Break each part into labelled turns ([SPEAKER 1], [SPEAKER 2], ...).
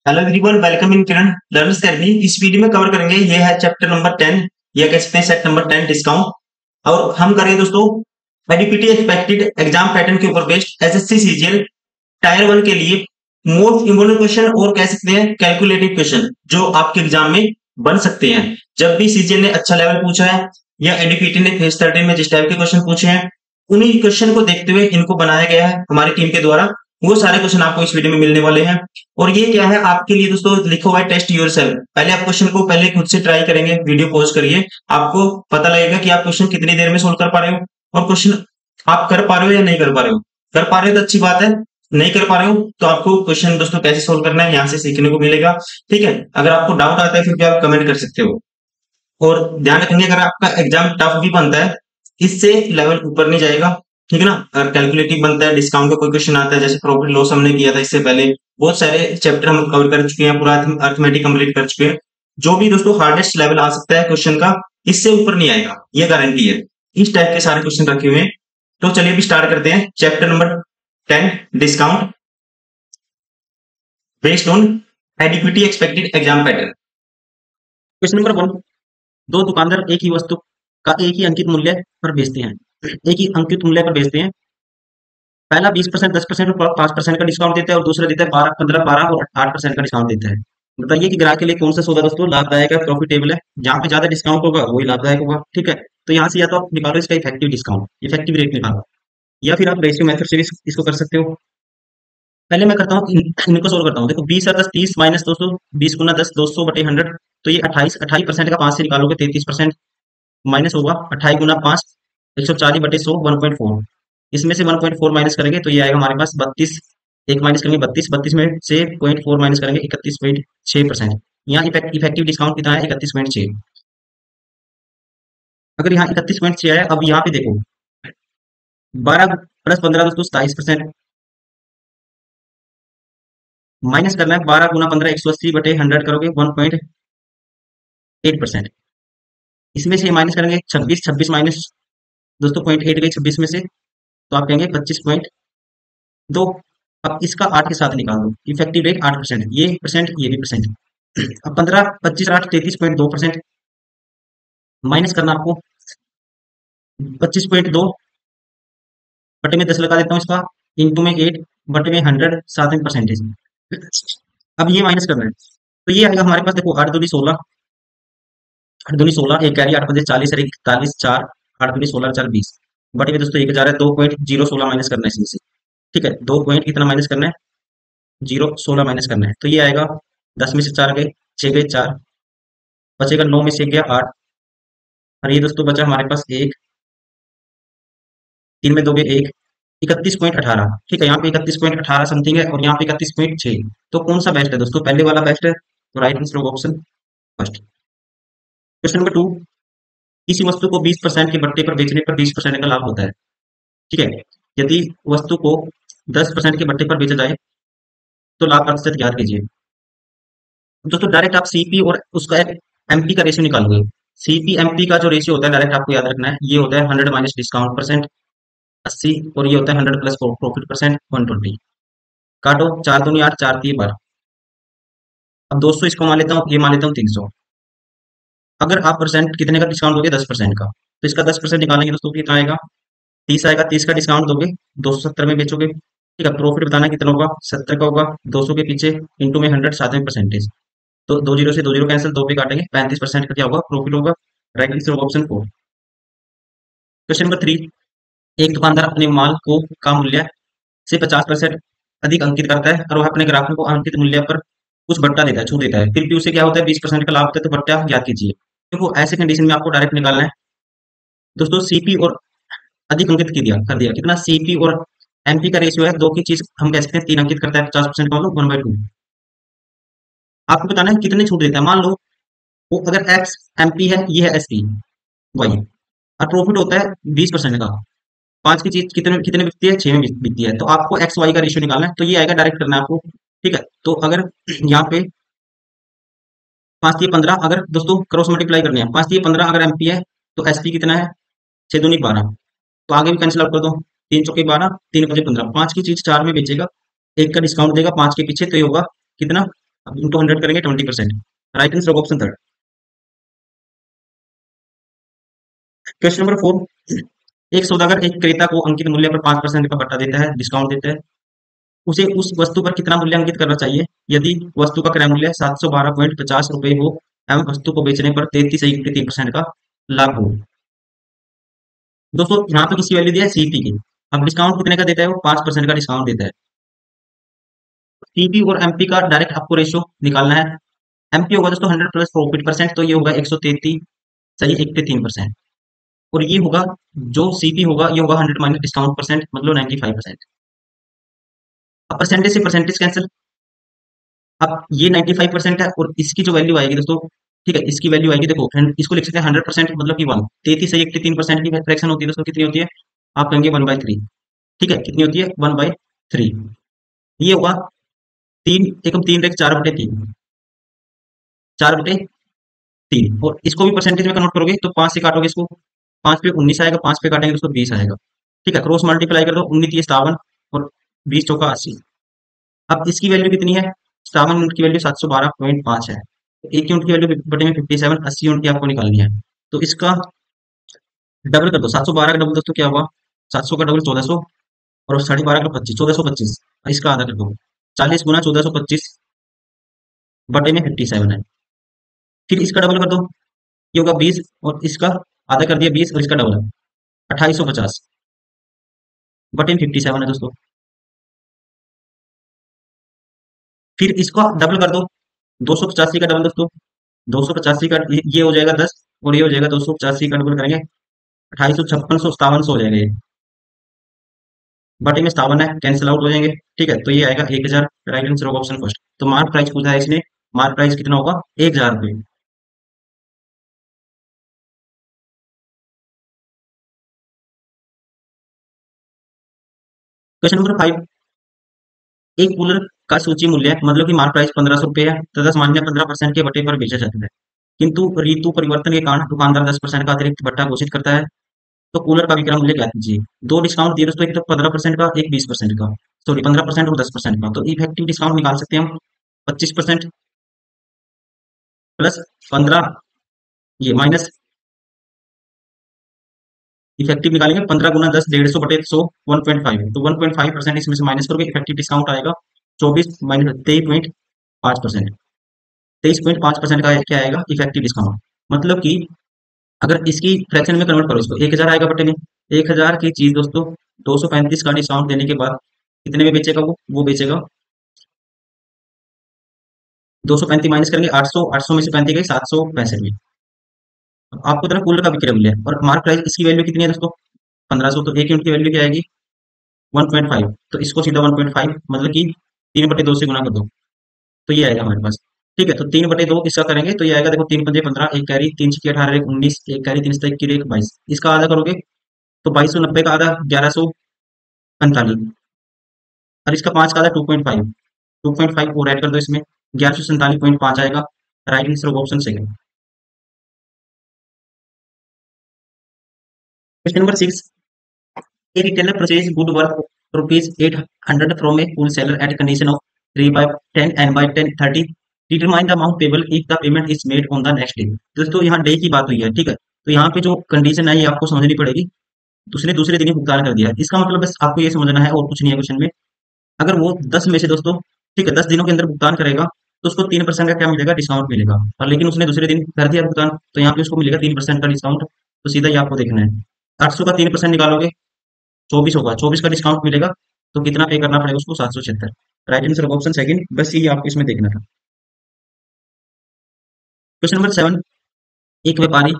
[SPEAKER 1] Hello everyone, welcome in Kiran learners academy. इस video में cover करेंगे ये है चैप्टर नंबर 10 या कह सकते हैं सेट नंबर 10 डिस्काउंट। और हम करेंगे दोस्तों एडीपीटी एक्सपेक्टेड एग्जाम पैटर्न के ऊपर बेस्ड एसएससी सीजीएल टायर 1 के लिए मोस्ट इंपोर्टेंट क्वेश्चन और कह सकते हैं कैलकुलेटिव क्वेश्चन जो आपके एग्जाम में बन सकते हैं। जब भी सीजीएल ने अच्छा लेवल पूछा है या एडीपीटी ने फेज 13 में जिस टाइप के क्वेश्चन पूछे हैं, उन्हीं क्वेश्चन को देखते हुए इनको बनाया गया है हमारी टीम के द्वारा। वो सारे क्वेश्चन आपको इस वीडियो में मिलने वाले हैं। और ये क्या है आपके लिए दोस्तों, लिखा हुआ है टेस्ट योरसेल्फ। पहले आप क्वेश्चन को पहले खुद से ट्राई करेंगे, वीडियो पॉज करिए, आपको पता लगेगा कि आप क्वेश्चन कितनी देर में सोल्व कर पा रहे हो और क्वेश्चन आप कर पा रहे हो या नहीं कर पा रहे हो। कर पा रहे हो तो अच्छी बात है, नहीं कर पा रहे हो तो आपको क्वेश्चन दोस्तों कैसे सोल्व करना है यहाँ से सीखने को मिलेगा। ठीक है, अगर आपको डाउट आता है फिर भी आप कमेंट कर सकते हो। और ध्यान रखेंगे, अगर आपका एग्जाम टफ भी बनता है इससे लेवल ऊपर नहीं जाएगा। ठीक है ना, अगर कैलकुलेटिव बनता है, डिस्काउंट का कोई क्वेश्चन आता है, जैसे प्रॉफिट लॉस हमने किया था इससे पहले, बहुत सारे चैप्टर हम कवर कर चुके हैं, पूरा अर्थमेटिक कंप्लीट कर चुके हैं। जो भी दोस्तों हार्डेस्ट लेवल आ सकता है क्वेश्चन का, इससे ऊपर नहीं आएगा, ये गारंटी है। इस टाइप के सारे क्वेश्चन रखे हुए हैं। तो चलिए अभी स्टार्ट करते हैं chapter number 10 discount based on एडिक्विटी expected exam pattern. Question number 1, दो दुकानदार एक ही वस्तु का एक ही अंकित मूल्य पर बेचते हैं। एक ही अंकित मूल्य पर बेचते हैं। पहला 20%, 10% और 5% का डिस्काउंट देता है और दूसरा देता है 12, 15, 12 और 8% का डिस्काउंट देता है। बताइए कि ग्राहक के लिए कौन सा सौदा दोस्तों लाभदायक है, प्रॉफिटेबल है। जहां पे ज्यादा डिस्काउंट होगा वही लाभदायक होगा। ठीक है, तो यहाँ से या तो आप निकालो इसका इफेक्टिव डिस्काउंट, इफेक्टिव रेट निकालो, या फिर आप रेशियो मेथड से भी इसको कर सकते हो। पहले मैं करता हूँ इनको सोल्व करता हूँ। देखो 20 और 10 30 माइनस 200, 20 गुना 10 200 बटे 100, तो ये 28% का 5 से निकालोगे 33% माइनस होगा। 28 गुना 5 140 बटे 100 1.4। इसमें से 1.4 माइनस करेंगे तो ये आएगा हमारे पास 32। एक माइनस करेंगे 32, 32 में से 0.4 माइनस करेंगे 31.6%। यहाँ इफेक्टिव डिस्काउंट कितना है 31.6। अगर यहाँ 31.6 है, अब यहाँ पे देखो 12 प्लस 15 दोस्तों 27%। माइनस करना है 12 गुना 15 180 बटे 100 करोगे 1.8%। इसमें से माइनस करेंगे 26, 26 माइनस दोस्तों 0.8 गई 26 में से, तो आप कहेंगे 25.2। अब इसका 8 के साथ निकाल दो, इफेक्टिव रेट 8%, ये परसेंट ये भी परसेंट। अब 15 25 8 33.2%। माइनस करना आपको 25.2 बटे में 10 लगा देता हूँ इसका, इंटू में 8 बटे में 100 साथ में परसेंटेज। अब ये माइनस करना है तो ये आएगा हमारे पास, देखो 8 दूनी 16, 8 दूनी 16, एक कैरी 8 बजे 40 और 41 4, 8 दूनी 16 4 20 बटे में दोस्तों 1000 है। 2.016 माइनस करना है इसमें से। ठीक है, 2 पॉइंट कितना माइनस करना है 0.16 माइनस करना है, तो ये आएगा 10 में से 4 गए 6 गए 4, बचेगा 9 में से 1 गया 8, और ये दोस्तों बचा हमारे पास 1, 3 में 2 गए 1, 31.18। ठीक है, यहाँ पे 31.18 समथिंग है और यहाँ पे 31.6। तो कौन सा बेस्ट है दोस्तों, पहले वाला बेस्ट है, तो राइट आंसर होगा ऑप्शन फर्स्ट। क्वेश्चन नंबर 2, किसी वस्तु को 20% के बट्टे पर बेचने पर 20% का लाभ होता है। ठीक है, यदि वस्तु को 10% के बट्टे पर बेचा जाए तो लाभ प्रतिशत ज्ञात कीजिए। दोस्तों डायरेक्ट आप सीपी और उसका एक एमपी का रेशियो निकालोगे। सीपी एमपी का जो रेशियो होता है डायरेक्ट आपको याद रखना है, ये होता है 100 माइनस डिस्काउंट परसेंट 80, और ये होता है 100 प्लस प्रॉफिट परसेंट 120। काटो 4 दूनी 8 4 3 12। अब 200 इसको मान लेता हूँ, ये मान लेता हूँ 300। अगर आप परसेंट कितने का डिस्काउंट दोगे 10% का, तो इसका 10% निकालेंगे दोस्तों कितना आएगा 30 आएगा। 30 का डिस्काउंट दोगे 270 में बेचोगे। ठीक है, प्रॉफिट बताना कितना होगा 70 का होगा। 200 के पीछे इंटू में 100 साथ में परसेंटेज, तो 2 जीरो से 2 जीरो कैंसिल, 2 पे काटेंगे 35% का क्या होगा प्रॉफिट होगा। राइट आंसर होगा ऑप्शन 4। क्वेश्चन नंबर 3, एक दुकानदार अपने माल को का मूल्य से 50% अधिक अंकित करता है और वह अपने ग्राहकों को अंकित मूल्य पर कुछ बट्टा देता है, छूट देता है। फिर भी उसे क्या होता है 20% का लाभ होता है, तो बट्टा ज्ञात कीजिए। देखो ऐसे कंडीशन में आपको डायरेक्ट निकालना है दोस्तों। सीपी और अधिक अंकित कर दिया कितना, सीपी और एमपी का रेशियो है, दो की चीज हम कह सकते हैं 3 अंकित करता है 50% का, 1/2। आपको बताना है कितने छूट देता है। मान लो वो अगर एक्स एमपी है, ये है एसपी वाई, और प्रॉफिट होता है 20% का। 5 की चीज कितने कितने बिकती है 6 में बिकती है, तो आपको एक्स वाई का रेशियो निकालना है, तो ये आएगा डायरेक्ट करना है आपको। ठीक है, तो अगर यहाँ पे 5 दिए 15, अगर दोस्तों क्रॉस मल्टीप्लाई करनी है 5 दिए 15 अगर एमपी है, तो एसपी कितना है 6 दूनी 12, तो आगे भी कैंसिल आउट कर दो। 3 चौके 12, 3 बजे 15, 5 की चीज 4 में बेचेगा, 1 का डिस्काउंट देगा 5 के पीछे, तो ये होगा कितना अब इंटू 100 करेंगे 20%। Right answer option third. Question number 4, एक सौदागर एक क्रेता को अंकित मूल्य पर 5% का बट्टा देता है, डिस्काउंट देता है। उसे उस वस्तु पर कितना मूल्य अंकित करना चाहिए यदि वस्तु का क्रय मूल्य 712.50 रुपए हो एवं वस्तु को बेचने पर 33.3% का लाभ हो। दोस्तों यहाँ पे किसी वैल्यू दिया है सीपी की। अब डिस्काउंट कितने का देता है, वो 5% का डिस्काउंट देता है। सीपी और एमपी का डायरेक्ट आपको रेशियो निकालना है। एमपी होगा दोस्तों 100 प्लस प्रॉफिट परसेंट, तो ये होगा 133, सही 83%। और ये होगा जो सीपी होगा, ये होगा 100 माइनस डिस्काउंट परसेंट, मतलब 95%। अब परसेंटेज से परसेंटेज कैंसिल। अब ये 95% है और इसकी जो वैल्यू आएगी दोस्तों, ठीक है, इसकी वैल्यू आएगी, देखो इसको लिख सकते हैं 100%, मतलब कि 1, 33 से 83% की फ्रैक्शन होती है दोस्तों, कितनी होती है, आप कहेंगे 1/3। ठीक है, कितनी होती है, 1/3। ये होगा 3 एकम 3 रेख 4/3, 4/3। और इसको भी परसेंटेज में कन्वर्ट करोगे तो 5 से काटोगे इसको, 5 पे 19 आएगा, 5 पे काटेंगे दोस्तों 20 आएगा। ठीक है, क्रॉस मल्टीप्लाई कर दो, 19 57 और 20 चौका 80। अब इसकी वैल्यू कितनी है, 57 यूनिट की वैल्यू 712.5 है। एक यूनिट की वैल्यू बटे में 57, 80 यूनिट की आपको निकालनी है। तो इसका डबल कर दो, 712 का डबल दोस्तों क्या हुआ, 700 का डबल 1400, और 12.5 का 25, 1425। इसका आधा कर दो, 40 गुना 1425 बटे में 57 है। फिर इसका डबल कर दो, ये होगा 20, और इसका आधा कर दिया 20, और इसका डबल है 2850 बटे में 57 है दोस्तों। फिर इसका डबल कर दो, 285 का डबल दोस्तों, 285 का ये हो जाएगा 10, और ये हो जाएगा 285 का डबल करेंगे 2856, 5700 हो जाएगा ये, बटे में 57 है, कैंसिल आउट हो जाएंगे। ठीक है, तो ये आएगा 1000। राइट आंसर होगा ऑप्शन फर्स्ट। तो मार्क प्राइस पूछा है इसने, मार्क प्राइस कितना होगा, 1000 रुपये। क्वेश्चन नंबर 5, एक कूलर का सूची मूल्य मतलब कि मार्क प्राइस 1500 रुपये है तथा सामान्य 15% के बटे पर बेचा जाता है, किंतु ऋतु परिवर्तन के कारण दुकानदार 10% का अतिरिक्त बट्टा घोषित करता है। तो कूलर का विक्रय मूल्य क्या कीजिए। दो डिस्काउंट दिए दोस्तों, एक तो 15% का, एक 20% का, सॉरी 15% और 10% का। तो इफेक्टिव डिस्काउंट निकाल सकते हैं हम, 25% प्लस 15, ये माइनस इफेक्टिव निकालेंगे, 15 गुना 10, 150 बटे 100, 1.5। तो 1.5% इसमें से माइनस करोगे, इफेक्टिव डिस्काउंट आएगा 24 माइनस 23.5%। 23.5% का क्या आएगा, इफेक्टिव डिस्काउंट। मतलब कि अगर इसकी फ्रैक्शन में कन्वर्ट करो, इसको 1000 आएगा बटे में, 1000 की चीज दोस्तों 235 का डिस्काउंट देने के बाद कितने में बेचेगा, वो बेचेगा 235 माइनस करेंगे 800, 800 में से 35 गई 765 में। आपको तरह कूलर का विक्रय मूल्य और मार्क प्राइस, इसकी वैल्यू कितनी है दोस्तों, 1500। तो एक यूनिट की वैल्यू क्या आएगी, 1.5। तो इसको सीधा 1.5 मतलब कि 3/2 से गुना कर दो, तो ये आएगा हमारे पास। ठीक है, तो 3/2 इसका करेंगे तो ये आएगा, देखो 3×5 = 15, एक कैरी, 3×6 = 18, एक 19, एक कैरी, 3×7 = 21, 22। इसका आधा करोगे तो 2290 का आधा 1145, और इसका 5 का आधा 2.5, 2.5 और ऐड कर दो इसमें, 1147.5 आएगा। राइट आंसर होगा option second. Question number 6, a retailer purchase good worth rupees 800 from a wholesaler at condition of 3/10 and by 10/30, determine the amount payable if the payment is made on the next day। दोस्तों यहाँ day की बात हुई है, ठीक है, तो यहाँ पे जो कंडीशन है ये आपको समझनी पड़ेगी। दूसरे दूसरे दिन ही भुगतान कर दिया है, इसका मतलब बस आपको ये समझना है और कुछ नहीं है क्वेश्चन में। अगर वो 10 में से दोस्तों, ठीक है, 10 दिनों के अंदर भुगतान करेगा तो उसको 3% का क्या मिलेगा, डिस्काउंट मिलेगा। और लेकिन उसने दूसरे दिन कर दिया भुगतान, तो यहाँ पे उसको मिलेगा 3% का डिस्काउंट। तो सीधा ये आपको देखना है, 800 का 3% निकालोगे 24 होगा, 24 का डिस्काउंट मिलेगा, तो कितना पे करना पड़ेगा उसको, 776। राइट आंसर ऑप्शन सेकंड, बस ये आपको इसमें देखना था। क्वेश्चन नंबर 7, एक व्यापारी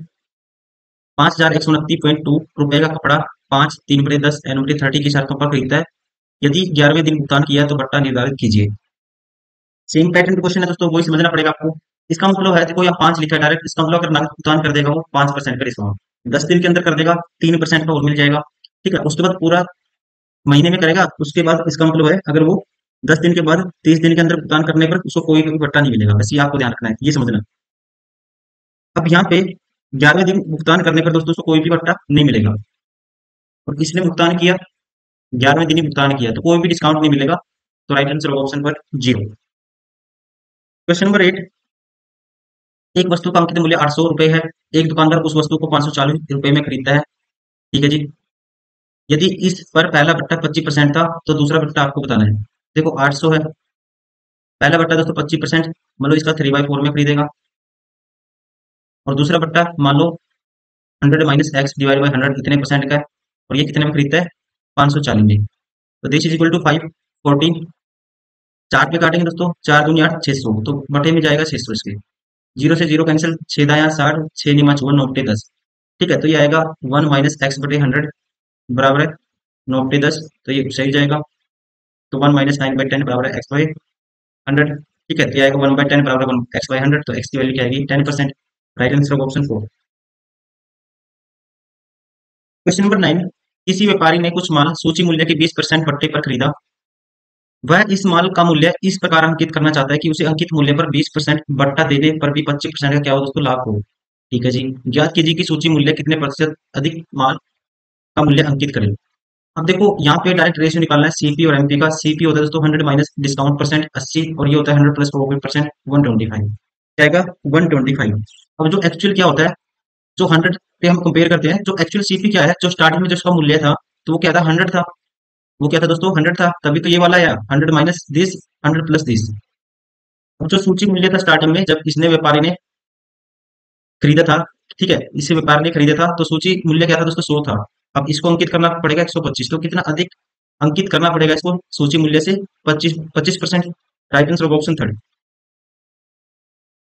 [SPEAKER 1] 5129.2 रुपए का कपड़ा 5 3/10 N/30 की शर्तों पर खरीदता है। यदि 11वें दिन भुगतान किया तो बट्टा निर्धारित कीजिए। सेम पैटर्न का क्वेश्चन है दोस्तों, वही समझना पड़ेगा आपको। इसका मतलब है, देखो यहाँ 5 लिखा है डायरेक्ट, इसका मतलब अगर नगद भुगतान कर देगा वो 5% का डिस्काउंट, 10 दिन के अंदर कर देगा 3% का और मिल जाएगा। ठीक है, उसके बाद पूरा महीने में करेगा, उसके बाद इसका मतलब है अगर वो 10 दिन के बाद 30 दिन के अंदर भुगतान करने पर उसको कोई भी बट्टा नहीं मिलेगा। बस ये आपको ध्यान रखना है, ये समझना। अब यहाँ पे 11वें दिन भुगतान करने पर दोस्तों उसको कोई भी बट्टा नहीं मिलेगा, और इसने भुगतान किया, 11वें दिन ही भुगतान किया, तो कोई भी डिस्काउंट नहीं मिलेगा। तो राइट आंसर ऑप्शन पर 0। क्वेश्चन नंबर 8, एक वस्तु का अंकित मूल्य 800 रुपए है। एक दुकानदार उस वस्तु को 540 रुपए में खरीदता है। ठीक है जी। यदि इस पर पहला बट्टा 25% था तो दूसरा बट्टा आपको बताना है। देखो 800 है, पहला बट्टा दोस्तों 25%, मान लो इसका 3/4 में खरीदेगा। और दूसरा बट्टा मान लो 100 - x/100 इतने परसेंट का है, और ये कितने में खरीदता है 540 में। तो दिस इज इक्वल टू 540। चार पे काटेंगे दोस्तों, 4 दूनी 8, 600, तो बटे में जाएगा 600 इसके। जीरो से जीरो कैंसिल, 6 दाया 60, 6 नी 5 9 10। ठीक है, तो ये आएगा 1 - x/100 बराबर है 9 10, तो ये सही जाएगा। तो 1 - 9/10 बराबर है x/100। ठीक है, तो ये आएगा 1/10 बराबर 1 x/100, तो x की वैल्यू क्या आएगी 10%। Right answer of option 4। Question number 9, किसी व्यापारी ने कुछ माल सूची मूल्य के 20% बट्टे पर खरीदा। वह इस माल का मूल्य इस प्रकार अंकित करना चाहता है कि उसे अंकित मूल्य पर 20% बट्टा देने पर भी 25% का क्या हो दोस्तों लाभ हो। ठीक है जी। ज्ञात कीजिए कि सूची मूल्य कितने प्रतिशत अधिक माल का मूल्य अंकित करें। अब देखो यहाँ पे डायरेक्ट रेशियो निकालना है सीपी और एमपी का। सीपी होता है दोस्तों 100 माइनस डिस्काउंट परसेंट 80, और ये होता है 100 प्लस प्रॉफिट परसेंट 125। क्या आएगा 125। अब जो एक्चुअल क्या होता है, जो 100 पे हम कंपेयर करते हैं, जो एक्चुअल सीपी क्या है, जो स्टार्टिंग में जो उसका मूल्य था, तो वो क्या था 100 था। वो क्या था दोस्तों 100 था, तभी तो ये वाला आया 100 माइनस दिस 100 प्लस दिस। अब जो सूची मूल्य था स्टार्टिंग में जब इसने व्यापारी ने खरीदा था, ठीक है, इसे व्यापारी ने खरीदा था, तो सूची मूल्य क्या था दोस्तों 100 था। अब इसको अंकित करना पड़ेगा 125, तो कितना अधिक अंकित करना पड़ेगा इसको सूची मूल्य से 25%। Right answer option third.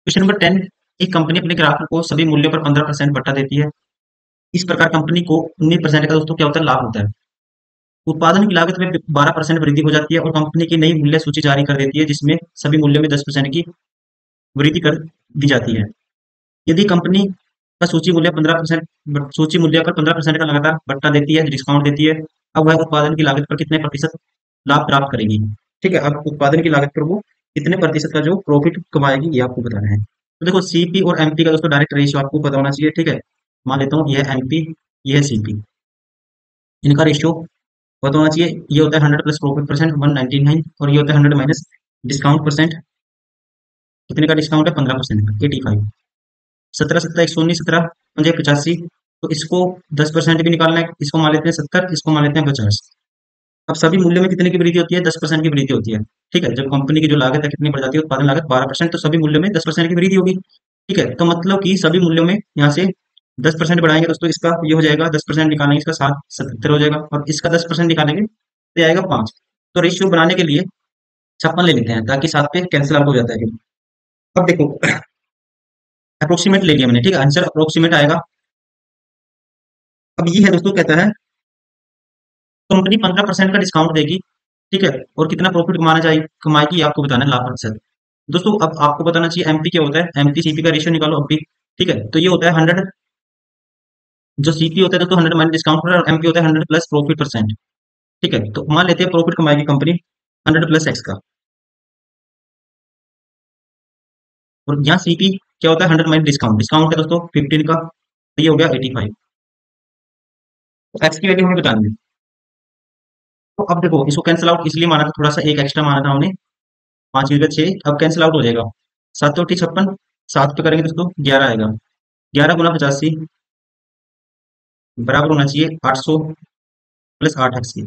[SPEAKER 1] Question number 10, एक कंपनी अपने ग्राहकों को सभी मूल्यों पर 15% बट्टा देती है। इस प्रकार कंपनी को 19% का दोस्तों क्या होता है लाभ होता है। उत्पादन की लागत में 12% वृद्धि हो जाती है, और कंपनी की नई मूल्य सूची जारी कर देती है जिसमें सभी मूल्यों में 10% की वृद्धि कर दी जाती है। यदि कंपनी का सूची मूल्य 15%, सूची मूल्य पर 15% का लगातार बट्टा देती है, डिस्काउंट देती है, अब वह उत्पादन की लागत पर कितने प्रतिशत लाभ प्राप्त करेगी। ठीक है, अब उत्पादन की लागत पर वो कितने प्रतिशत का जो प्रॉफिट कमाएगी ये आपको बताना है। तो देखो सीपी और एमपी का दोस्तों डायरेक्ट रेशियो आपको पता होना चाहिए। ठीक है, मान लेता हूँ यह एमपी, यह सीपी, इनका रेशियो पता होना चाहिए। ये होता है 100 प्लस प्रॉफिट परसेंट 199, और ये होता है 100 माइनस डिस्काउंट परसेंट। कितने का डिस्काउंट है 15% 85। 17 - 17 119, 17 × 5 = 85। तो इसको 10% भी निकालना है, इसको मान लेते हैं 70, इसको मान लेते हैं 50। अब सभी मूल्यों में कितने की वृद्धि होती है 10% की वृद्धि होती है। ठीक है, जब कंपनी की जो लागत है कितनी बढ़ जाती है, उत्पादन लागत 12%, तो सभी मूल्यों में 10% की वृद्धि होगी। ठीक है, तो मतलब कि सभी मूल्यों में यहाँ से 10% बढ़ाएंगे दोस्तों, इसका ये हो जाएगा 10% निकालेंगे, इसका 7 77 हो जाएगा, और इसका 10% निकालेंगे तो आएगा 5। तो रेशियो बनाने के लिए 56 ले लेते हैं, ताकि 7 पे कैंसिल आउट हो जाता है। अब देखो अप्रोक्सीमेट ले लिया मैंने, ठीक है, आंसर अप्रोक्सीमेट आएगा। अब ये है दोस्तों, कहता है कंपनी 15% का डिस्काउंट देगी। ठीक है, और कितना प्रॉफिट कमाना चाहिए, कमाएगी आपको बताना है लाभ प्रतिशत। दोस्तों अब आपको बताना चाहिए एमपी क्या होता है, एमपी सीपी का रेशियो निकालो अब भी। ठीक है, तो ये होता है 100, जो सीपी होता है दोस्तों 100 माइनस डिस्काउंट पर, और एमपी होता है 100 प्लस प्रॉफिट परसेंट। ठीक है, तो मान लेते हैं प्रॉफिट कमाएगी कंपनी 100 प्लस एक्स का, और यहाँ सीपी क्या होता है 100 माइनस डिस्काउंट, डिस्काउंट है दोस्तों 15 का, तो ये हो गया 85। तो एक्स की वैल्यू हमें बतानी है। तो अब देखो इसको कैंसिल आउट इसलिए माना था, थोड़ा सा एक एक्स्ट्रा माना था हमने, 5 में 6, अब कैंसिल आउट हो जाएगा। 7 × 8 = 56, 7 पे करेंगे दोस्तों 11 आएगा। 11 × 85 बराबर होना चाहिए 800 प्लस 8 एक्स की।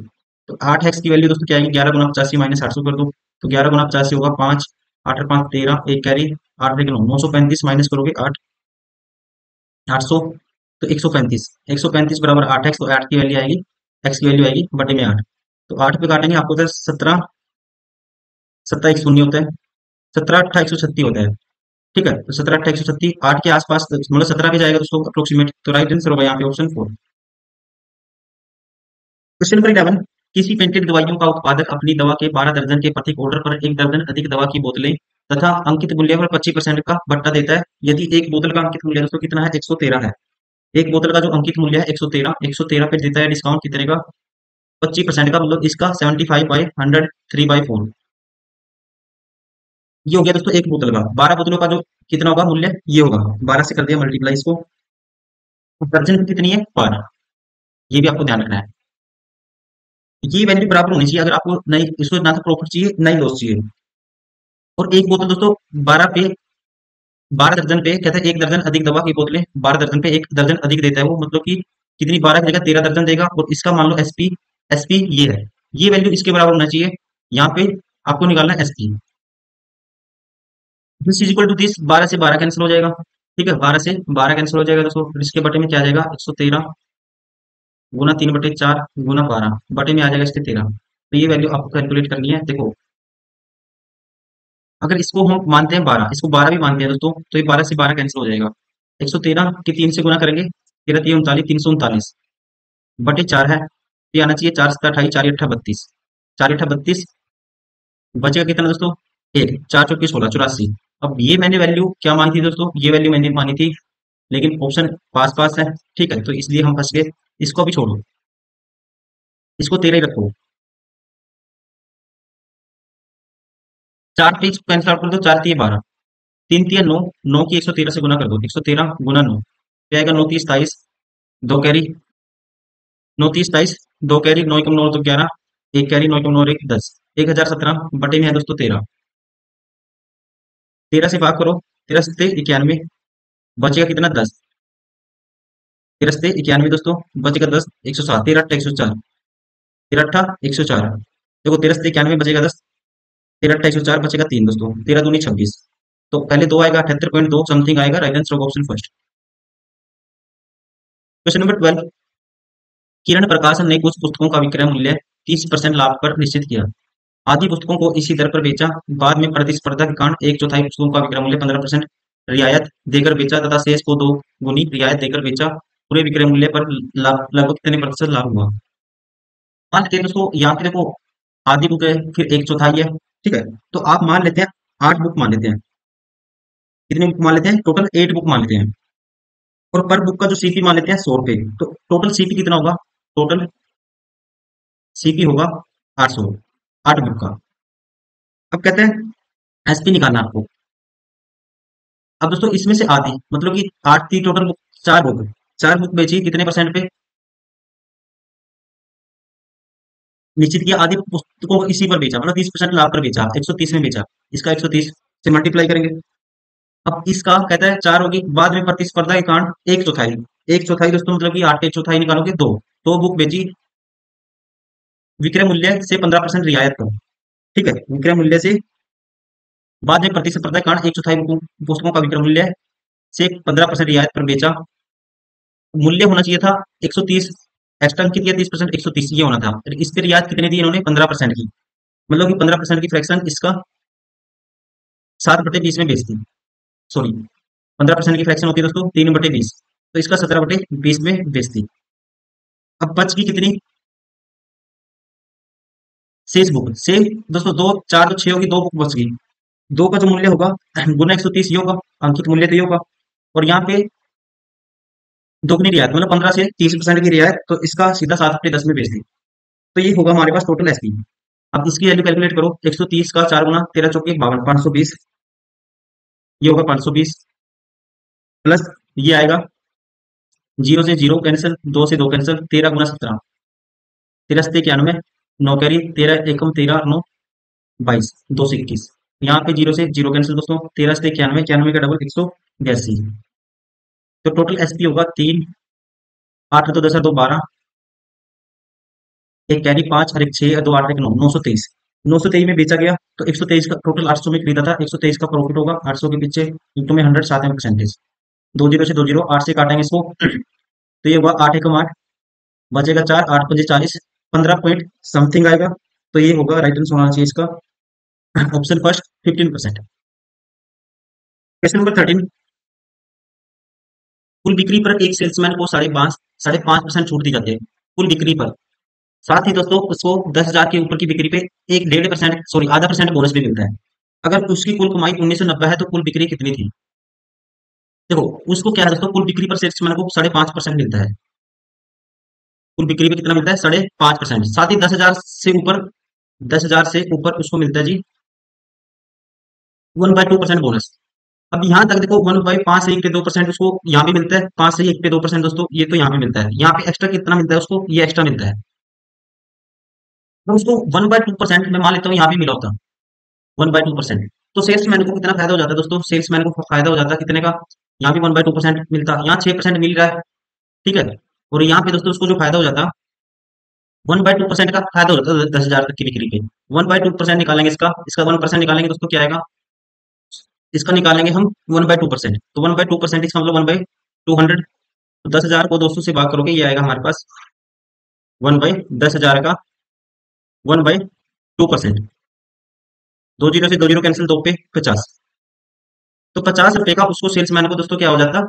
[SPEAKER 1] तो 8 एक्स की वैल्यू दोस्तों क्या आएगी, 11 × 85 माइनस 800 कर दो, तो 11 × 85 होगा 5, 8 और 5 13, एक कैरी, 8 3 9, 935 माइनस करोगे 8, 800, तो 135, 135 बराबर 8 एक्स, तो 8 की वैल्यू आएगी, एक्स की वैल्यू आएगी बटे में 8। तो 8 पे काटेंगे आपको होता है 17, 17 एक शून्य होता है, 17 8 136 होता है। ठीक है, तो 17 8 136 8 के आसपास, मतलब 17 पे जाएगा दोस्तों अप्रोक्सीमेट, तो राइट आंसर होगा यहाँ पे ऑप्शन 4। क्वेश्चन नंबर 11, किसी पेटेंट दवाइयों का उत्पादक अपनी दवा के 12 दर्जन के प्रत्येक ऑर्डर पर 1 दर्जन अधिक दवा की बोतलें तथा अंकित मूल्य पर 25% का बट्टा देता है। यदि एक बोतल का अंकित मूल्य दोस्तों कितना है 113 है, एक बोतल का जो अंकित मूल्य है 113, 113 पे देता है डिस्काउंट कितने का 25% का, मतलब इसका 75/100 3/4। ये हो गया दोस्तों एक बोतल का। 12 बोतलों का जो कितना होगा मूल्य, ये होगा 12 से कर दिया मल्टीप्लाई इसको। दर्जन की कितनी है पर, ये भी आपको ध्यान रखना है। ये वैल्यू बराबर होनी चाहिए, अगर आपको नहीं इसको ना तो प्रॉफिट चाहिए ना ही लॉस चाहिए। और एक बोतल दोस्तों 12 पे कहते हैं 1 दर्जन अधिक दवा की बोतलें 12 दर्जन पे 1 दर्जन अधिक देता है वो, मतलब कि कितनी, 12 की जगह 13 दर्जन देगा। और इसका मान लो एसपी, एसपी ये है, ये वैल्यू इसके बराबर होना चाहिए। यहाँ पे आपको निकालना है SP. This is equal to this, 12 से 12 कैंसिल हो जाएगा। ठीक है, 12 से 12 कैंसिल हो जाएगा दोस्तों। फिर इसके बटे में क्या आ जाएगा, 113 गुना 3/4 गुना 12 बटे में आ जाएगा इसके 13। तो ये वैल्यू आपको कैलकुलेट करनी है। देखो, अगर इसको हम मानते हैं 12, इसको 12 भी मानते हैं दोस्तों, तो ये 12 से 12 कैंसिल हो जाएगा। 113 की 3 से गुना करेंगे, 13 3 39, 339 बटे 4 है, ये आना चाहिए 4 7 28, 4 8 32, 4 8 32, बचेगा कितना दोस्तों, 1, 4 चौके 16, 84। अब ये मैंने वैल्यू क्या मानी थी दोस्तों, ये वैल्यू मैंने मानी थी, लेकिन ऑप्शन पास पास है। ठीक है, तो इसलिए हम फंस गए। इसको भी छोड़ो, इसको 13 ही रखो। 4 पे कैंसिल आउट कर दो, 4 3 12, 3 3 9, 9 की 113 से गुना कर दो, 113 गुना 9 क्या आएगा, 9 30 27, 2 कैरी, 9 30 27, 2 कैरी, 9 1 9 तो 11, 1 कैरी, 9 1 9 1 10, 1017 बटे में है दोस्तों 13। 13 से भाग करो, 13 सत्ते 91, बचेगा कितना, 10। 13 सत्ते 91 दोस्तों, बचेगा 10, 107, 13 8 104, 13 अट्ठा 104। देखो 13 सत्ते 91 बचेगा 10, 13 अट्ठा 104 बचेगा 3 दोस्तों, 13 दूनी 26। तो पहले 2 आएगा, 78.2 समथिंग आएगा। Right answer option first. Question number 12, किरण प्रकाशन ने कुछ पुस्तकों का विक्रय मूल्य 30% लाभ पर निश्चित किया। आधी पुस्तकों को इसी दर पर बेचा। बाद में प्रतिस्पर्धा के कारण एक चौथाई पुस्तकों का विक्रय मूल्य 15% रियायत देकर बेचा तथा शेष को 2 गुनी रियायत देकर बेचा। पूरे विक्रय मूल्य पर लाभ लगभग कितने प्रतिशत लाभ हुआ। मान लेते हैं दोस्तों, यहाँ पे देखो आधी बुक है, फिर एक चौथाई है। ठीक है, तो आप मान लेते हैं 8 बुक मान लेते हैं। कितनी बुक मान लेते हैं, टोटल 8 बुक मान लेते हैं। और पर बुक का जो सीपी मान लेते हैं 100 रुपए। तो टोटल सीपी कितना होगा, टोटल सीपी होगा 800, 8 बुक का। अब कहते हैं एसपी निकालना आपको। अब दोस्तों इसमें से आधी, मतलब कि 8 थी टोटल बुक, 4 बुक, 4 बुक बेची कितने परसेंट पे, निश्चित किया। आधी पुस्तकों को इसी पर बेचा, मतलब 30% लाभ पर बेचा, 130 में बेचा। इसका 130 से मल्टीप्लाई करेंगे। अब इसका कहता है 4 होगी, बाद में प्रतिस्पर्धा के कारण एक चौथाई, एक चौथाई दोस्तों मतलब कि 8 एक चौथाई निकालोगे, 2 बुक बेची विक्रय मूल्य से 15% रियायत पर। ठीक है, विक्रय मूल्य से बाद में प्रतिस्पर्धा के कारण एक चौथाई पुस्तकों का विक्रय मूल्य से 15% रियायत पर बेचा। मूल्य होना चाहिए था 130, एक्स्ट्रा अंकित किया 30%, 130 ये होना था। इस पे रियायत कितने दी इन्होंने, 15% की, मतलब कि 15% की फ्रैक्शन इसका 7/20 में बेचती, सॉरी 15% की फ्रैक्शन होती है दोस्तों 3/20, तो इसका 17/20 में बेचती। अब बच की कितनी, शेष बुक से दोस्तों 2 4 तो 6 होगी, 2 बुक बच गई। 2 का जो मूल्य होगा गुना 130 ये होगा, अंकित मूल्य तो ये होगा। और यहाँ पे दोगुनी रियायत, मतलब 15 से 30% की रियायत, तो इसका सीधा 7/10 में बेच दी। तो ये होगा हमारे पास टोटल एसपी। अब इसकी वैल्यू कैलकुलेट करो, 130 का 4 गुना 13 चौके 52, 520, ये होगा 520 प्लस ये आएगा 0 से 0 कैंसिल, 2 से 2 कैंसिल, 13 गुना 17, 13 सत्ते 91, 9 कैरी, 13 एकम 13 9 22, 221। यहाँ पे 0 से 0 कैंसिल दोस्तों, 13 सत्ते 91, 91 का डबल 182। तो टोटल एसपी होगा 3, 8 2 10 2 12, एक कैरी 5 और एक 6 और 2 8 1 9, 923। 923 में बेचा गया, तो 123 का टोटल 800 में खरीदा था, 123 का प्रॉफिट होगा 800 के पीछे इंटू में 100 साथ में परसेंटेज, 2 0 से 2 0, 8 से काटेंगे इसको तो ये होगा 8 एकम 8, बचेगा 4, 8 5 40, 15 पॉइंट समथिंग आएगा। तो ये होगा राइट आंसर होना चाहिए इसका ऑप्शन फर्स्ट 15%। क्वेश्चन नंबर 13, कुल बिक्री पर एक सेल्समैन को 5.5% छूट दी जाती है कुल बिक्री पर। साथ ही दोस्तों उसको 10,000 के ऊपर की बिक्री पे एक 1.5% सॉरी आधा परसेंट बोनस भी मिलता है। अगर उसकी कुल कमाई 1990 है तो कुल बिक्री कितनी थी। देखो उसको क्या है दोस्तों, कुल बिक्री पर सेल्समैन को 5.5% मिलता है। कुल बिक्री पे कितना मिलता है, 5.5%। साथ ही 10,000 से ऊपर उसको मिलता है जी 1/2% बोनस। अब यहाँ तक देखो 1/5 से 1 पे 2% उसको यहाँ भी मिलता है, 5 से 1 पे 2% दोस्तों ये तो यहाँ भी मिलता है। यहाँ पे एक्स्ट्रा कितना मिलता है उसको, ये एक्स्ट्रा मिलता है। तो उसको 1/2% मैं मान लेता हूँ यहाँ भी मिला होता, 1/2%। तो सेल्समैन को कितना फायदा हो जाता है दोस्तों, सेल्समैन को फायदा हो जाता है कितने का, यहाँ भी 1/2% मिलता, यहाँ 6% मिल रहा है, ठीक है। और यहाँ पे दोस्तों उसको जो फायदा हो जाता, 1/2% का फायदा हो जाता है 10,000 तक की बिक्री पे। 1/2% निकालेंगे इसका, इसका 1% निकालेंगे दोस्तों क्या आएगा, इसका निकालेंगे हम 1/2%, तो 1/2% इसका मतलब 1/200। तो 10,000 को 200 से भाग करोगे, ये आएगा हमारे पास 1/10,000 का 1/2%। 2 जीरो से 2 जीरो कैंसिल, 2 पे 50। तो 50 रुपए का उसको सेल्समैन को दोस्तों क्या हो जाता,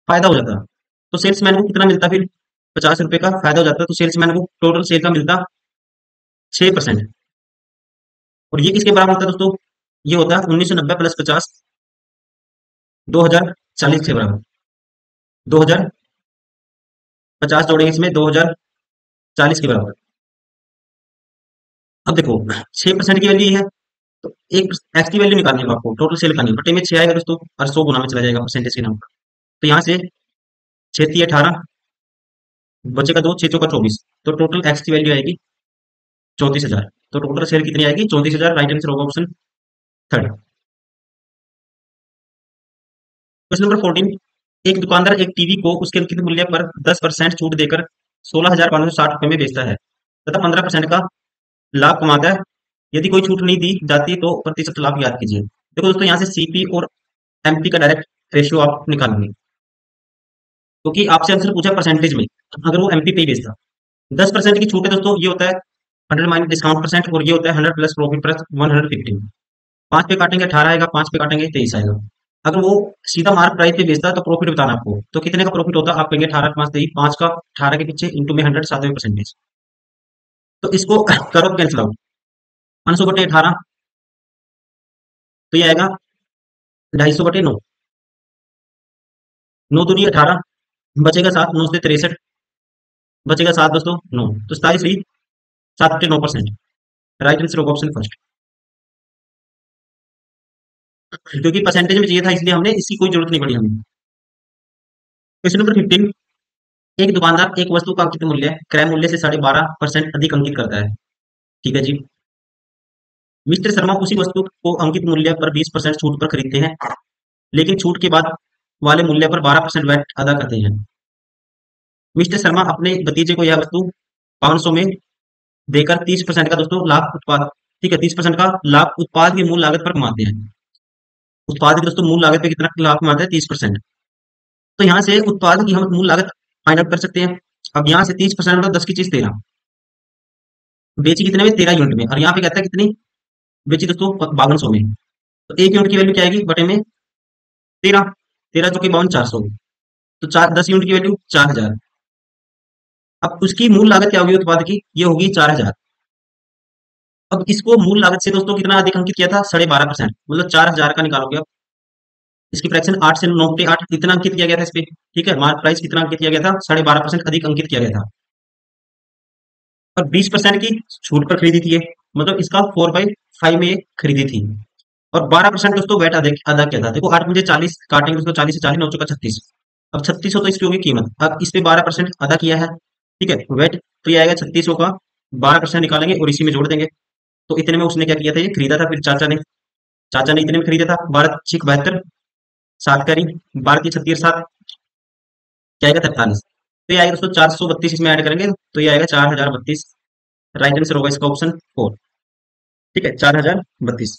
[SPEAKER 1] फायदा हो जाता। तो सेल्समैन को कितना मिलता फिर, 50 रुपए का फायदा हो जाता, तो सेल्समैन को टोटल सेल का मिलता 6%। और ये किसके बराबर होता है दोस्तों, ये होता है 1990 प्लस 50, 2040 के बराबर। 2050 जोड़ेंगे इसमें, 2040 के बराबर। अब देखो 6% की वैल्यू ये है, तो एक एक्स की वैल्यू निकालनी है आपको, टोटल सेल करनी है, बटे में 6 आएगा दोस्तों, और 100 गुना में चला जाएगा परसेंटेज के नंबर। तो यहाँ से 6×3 = 18, बचेगा 2, 6×4 = 24। तो टोटल एक्स की वैल्यू आएगी 34,000। तो टोटल सेल कितनी आएगी, 34,000। राइट आंसर होगा ऑप्शन थर्ड। क्वेश्चन नंबर 14, एक दुकानदार एक टीवी को उसके अंकित मूल्य पर 10% छूट देकर 16,560 रुपए में बेचता है तथा 15% का लाभ कमाता है। यदि कोई छूट नहीं दी जाती तो प्रतिशत लाभ ज्ञात कीजिए। देखो दोस्तों, यहाँ से सीपी और एमपी का डायरेक्ट रेशियो आप निकालेंगे, क्योंकि आपसे आंसर पूछा परसेंटेज में, अगर वो एमपी पे ही बेचता। 10% की छूट है दोस्तों, ये होता है 100 माइनस डिस्काउंट परसेंट, और ये होता है 100 प्लस प्रॉफिट प्लस 115। 5 पे काटेंगे 18 आएगा, 5 पे काटेंगे 23 आएगा। अगर वो सीधा मार्क प्राइस पे बेचता है तो प्रॉफिट बताना आपको, तो कितने का प्रॉफिट होता है, आप कहेंगे 18 5 23, 5 का 18 के पीछे इंटू में 100 7वें परसेंटेज। तो इसको करो कैंसिल आउट, 500/18, तो ये आएगा 250/9, 9 दूनी 18, बचेगा 7, 9 से 63, बचेगा 7 दोस्तों 9, तो 27 हुई, 7/9%। राइट आंसर होगा ऑप्शन फर्स्ट, क्योंकि परसेंटेज में चाहिए था इसलिए हमने इसकी कोई जरूरत नहीं पड़ी हमें। क्वेश्चन नंबर 15, एक दुकानदार एक वस्तु का अंकित मूल्य क्रय मूल्य से 12.5% अधिक अंकित करता है, ठीक है जी। मिस्टर शर्मा उसी वस्तु को अंकित मूल्य पर 20% छूट पर खरीदते हैं, लेकिन छूट के बाद वाले मूल्य पर 12% वैट अदा करते हैं। मिस्टर शर्मा अपने भतीजे को यह वस्तु 500 में देकर 30% का दोस्तों लाभ उत्पाद, ठीक है, 30% का लाभ उत्पाद की मूल लागत पर कमाते हैं। उत्पाद की दोस्तों मूल लागत पे कितना लाभ कमाते हैं, 30%। तो यहाँ से उत्पाद की हम मूल लागत फाइंड आउट कर सकते हैं। अब यहाँ से 30% मतलब 10 की चीज 13, बेची कितने में, 13 यूनिट में, और यहाँ पे कहता है कितनी बेची दोस्तों, 5200 में। तो एक यूनिट की वैल्यू क्या आएगी, बटे में 13, 13 चौके 52, 400। तो 10 यूनिट की वैल्यू 4,000। अब उसकी मूल लागत क्या होगी उत्पाद की, ये होगी 4,000। अब इसको मूल लागत से दोस्तों कितना अधिक अंकित किया था, 12.5%, मतलब 4,000 का निकालोगे आप। इसकी फ्रैक्शन 8 से 9/8 इतना अंकित किया गया था इस पे, ठीक है। मार्क प्राइस कितना अंकित किया गया था, 12.5% अधिक अंकित किया गया था। और 20% की छूट पर खरीदी थी ये, मतलब इसका 4/5 में खरीदी थी। और 12% दोस्तों वैट अदा अदा किया था। देखो 8 मुझे 40 काटेंगे दोस्तों, 40 से 40 9 चौका 36। अब 3600 तो इसकी होगी कीमत, अब इस पे 12% अदा किया है, ठीक है। वेट तो ये आएगा 3600 का 12% निकालेंगे और इसी में जोड़ देंगे। तो इतने में उसने क्या किया था, ये खरीदा था, फिर चाचा ने इतने में खरीदा था, 12×6 = 72, 7 करी, 12×3 = 7, क्या आएगा 43। तो ये आएगा दोस्तों 432, इसमें ऐड करेंगे तो ये आएगा 4032। राइट आंसर होगा इसका ऑप्शन 4, ठीक है, 4032।